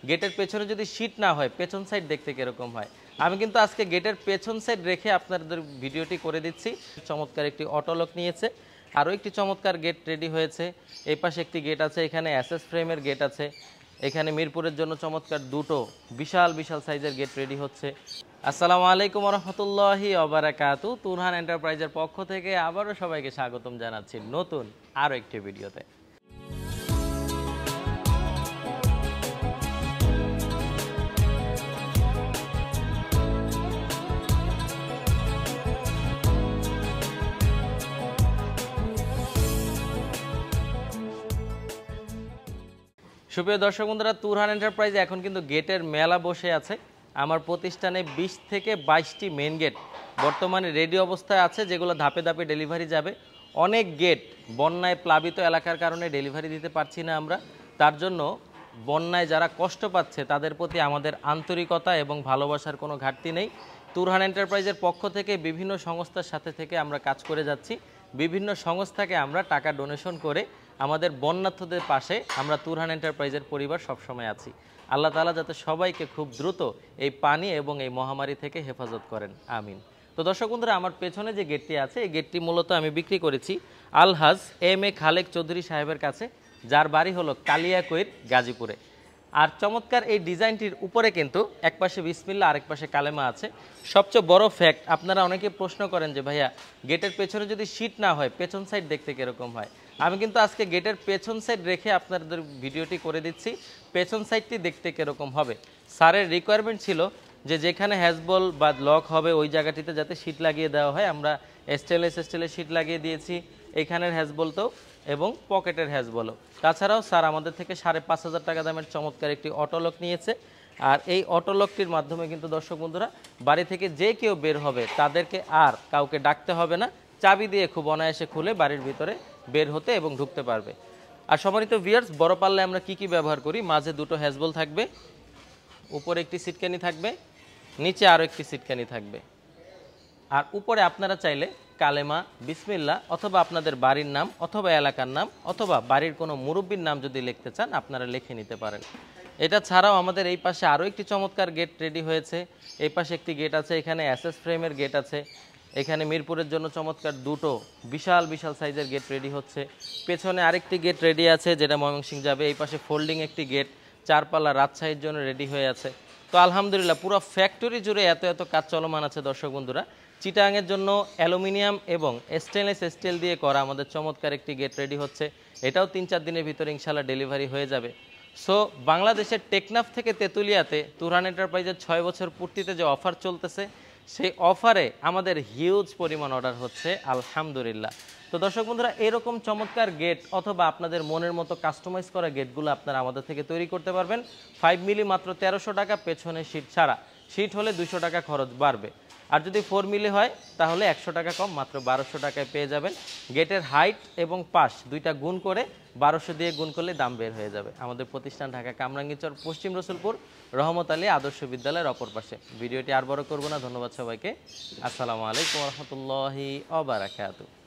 গেটের পেছনে যদি শীট না হয় পেছন সাইড দেখতে কিরকম হয়। আমি কিন্তু আজকে গেটের পেছন সাইড রেখে আপনাদের ভিডিওটি করে দিচ্ছি। চমৎকার একটি অটোলক নিয়েছে, আরও একটি চমৎকার গেট রেডি হয়েছে। এই পাশে একটি গেট আছে, এখানে এসএস ফ্রেমের গেট আছে। এখানে মিরপুরের জন্য চমৎকার দুটো বিশাল বিশাল সাইজের গেট রেডি হচ্ছে। আসসালামু আলাইকুম রহমতুল্লাহি ওবারাকাতু। তুরহান এন্টারপ্রাইজের পক্ষ থেকে আবারও সবাইকে স্বাগতম জানাচ্ছি নতুন আরও একটি ভিডিওতে। সুপ্রিয় দর্শক বন্ধুরা, তুরহান এন্টারপ্রাইজ এখন কিন্তু গেটের মেলা বসে আছে। আমার প্রতিষ্ঠানে 20 থেকে 22টি মেন গেট বর্তমানে রেডি অবস্থায় আছে, যেগুলো ধাপে ধাপে ডেলিভারি যাবে। অনেক গেট বন্যায় প্লাবিত এলাকার কারণে ডেলিভারি দিতে পারছি না আমরা। তার জন্য বন্যায় যারা কষ্ট পাচ্ছে তাদের প্রতি আমাদের আন্তরিকতা এবং ভালোবাসার কোনো ঘাটতি নেই। তুরহান এন্টারপ্রাইজের পক্ষ থেকে বিভিন্ন সংস্থার সাথে থেকে আমরা কাজ করে যাচ্ছি। বিভিন্ন সংস্থাকে আমরা টাকা ডোনেশন করে আমাদের বন্যার্থদের পাশে আমরা তুরহান এন্টারপ্রাইজের পরিবার সবসময় আছি। আল্লাহ তাআলা যাতে সবাইকে খুব দ্রুত এই পানি এবং এই মহামারী থেকে হেফাজত করেন, আমিন। তো দর্শক বন্ধুরা, আমার পেছনে যে গেটটি আছে এই গেটটি মূলত আমি বিক্রি করেছি আলহাজ এম.এ. খালেক চৌধুরী সাহেবের কাছে, যার বাড়ি হলো কালিয়াকৈর, গাজীপুরে। আর চমৎকার এই ডিজাইনটির উপরে কিন্তু এক পাশে বিসমিল্লাহ আরেক পাশে কালেমা আছে। সবচেয়ে বড় ফ্যাক্ট, আপনারা অনেকে প্রশ্ন করেন যে ভাইয়া গেটের পেছনে যদি শীট না হয় পেছন সাইড দেখতে কিরকম হয়। আমি কিন্তু আজকে গেটের পেছন সাইড রেখে আপনাদের ভিডিওটি করে দিচ্ছি পেছন সাইডটি দেখতে কিরকম হবে। স্যারের রিকোয়ারমেন্ট ছিল যে যেখানে হ্যাজবল বা লক হবে ওই জায়গাটিতে যাতে শীট লাগিয়ে দেওয়া হয়। আমরা স্টেনলেস স্টিলের শীট লাগিয়ে দিয়েছি এইখানের হ্যাজবলতেও এবং পকেটের হ্যাজবলও। তাছাড়াও স্যার আমাদের থেকে 5,500 টাকা দামের চমৎকার একটি অটোলক নিয়েছে। আর এই অটোলকটির মাধ্যমে কিন্তু দর্শক বন্ধুরা বাড়ি থেকে যে কেউ বের হবে তাদেরকে আর কাউকে ডাকতে হবে না, চাবি দিয়ে খুব অনায়াসে খুলে বাড়ির ভিতরে বের হতে এবং ঢুকতে পারবে। আর সম্মানিত ভিউয়ার্স, বড় পাল্লায় আমরা কি ব্যবহার করি, মাঝে দুটো হ্যাজবল থাকবে, উপরে একটি সিটকানি থাকবে, নিচে আরও একটি সিটকানি থাকবে। আর উপরে আপনারা চাইলে কালেমা, বিসমিল্লাহ অথবা আপনাদের বাড়ির নাম অথবা এলাকার নাম অথবা বাড়ির কোনো মুরব্বীর নাম যদি লিখতে চান আপনারা লিখে নিতে পারেন। এটা ছাড়াও আমাদের এই পাশে আরও একটি চমৎকার গেট রেডি হয়েছে। এই পাশে একটি গেট আছে, এখানে এসএস ফ্রেমের গেট আছে। এখানে মিরপুরের জন্য চমৎকার দুটো বিশাল বিশাল সাইজের গেট রেডি হচ্ছে। পেছনে আরেকটি গেট রেডি আছে যেটা ময়মনসিংহ যাবে। এই পাশে ফোল্ডিং একটি গেট চারপাল্লা রাজশাহীর জন্য রেডি হয়ে আছে। তো আলহামদুলিল্লাহ পুরো ফ্যাক্টরি জুড়ে এত এত কাজ চলমান আছে দর্শক বন্ধুরা। চিটাংয়ের জন্য অ্যালুমিনিয়াম এবং স্টেনলেস স্টিল দিয়ে করা আমাদের চমৎকার একটি গেট রেডি হচ্ছে। এটাও 3-4 দিনের ভিতরে ইনশাল্লাহ ডেলিভারি হয়ে যাবে। সো বাংলাদেশের টেকনাফ থেকে তেঁতুলিয়াতে তুরহান এন্টারপ্রাইজের 6 বছর পূর্তিতে যে অফার চলতেছে সেই অফারে আমাদের হিউজ পরিমাণ অর্ডার হচ্ছে আলহামদুলিল্লাহ। তো দর্শক বন্ধুরা, এরকম চমৎকার গেট অথবা আপনাদের মনের মতো কাস্টমাইজ করা গেটগুলো আপনারা আমাদের থেকে তৈরি করতে পারবেন। 5 মিলি মাত্র 1300 টাকা, পেছনে শীট ছাড়া। শীট হলে 200 টাকা খরচ বাড়বে। আর যদি 4 মিলি হয় তাহলে 100 টাকা কম, মাত্র 1200 টাকায় পেয়ে যাবেন। গেটের হাইট এবং পাশ দুইটা গুণ করে 1200 দিয়ে গুণ করলে দাম বের হয়ে যাবে। আমাদের প্রতিষ্ঠান ঢাকা কামরাঙ্গীরচর, পশ্চিম রসুলপুর, রহমত আলী আদর্শ বিদ্যালয়ের অপর পাশে। ভিডিওটি আর বড় করব না, ধন্যবাদ সবাইকে। আসসালামু আলাইকুম রহমতুল্লাহি ওয়া বারাকাতুহু।